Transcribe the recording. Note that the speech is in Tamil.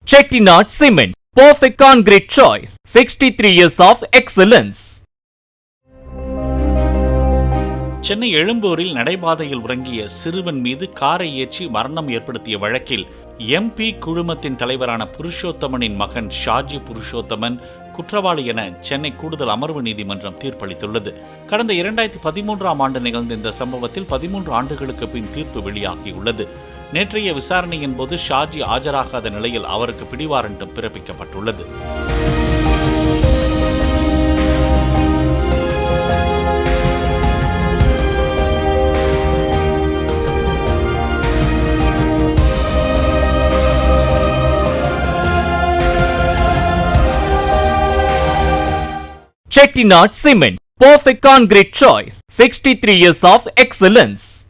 Chettinad Cement, perfect concrete choice. 63 years of excellence. Chennai எழும்பூரில் நடைபாதையில் உறங்கிய சிறுவன் மீது காரை ஏற்றி மரணம் ஏற்படுத்திய வழக்கில் MP குழுமத்தின் தலைவரான புருஷோத்தமனின் மகன் ஷாஜி புருஷோத்தமன் குற்றவாளி என சென்னை கூடுதல் அமர்வு நீதிமன்றம் தீர்ப்பளித்துள்ளது. கடந்த 2013ஆம் ஆண்டு நிகழ்ந்த இந்த சம்பவத்தில் 13 ஆண்டுகளுக்கு பின் தீர்ப்பு வெளியாகியுள்ளது. நேற்றைய விசாரணையின் போது ஷாஜி ஆஜராகாத நிலையில் அவருக்கு பிடிவாரண்டும் பிறப்பிக்கப்பட்டுள்ளது. Chettinad Cement, perfect concrete choice. 63 years of excellence.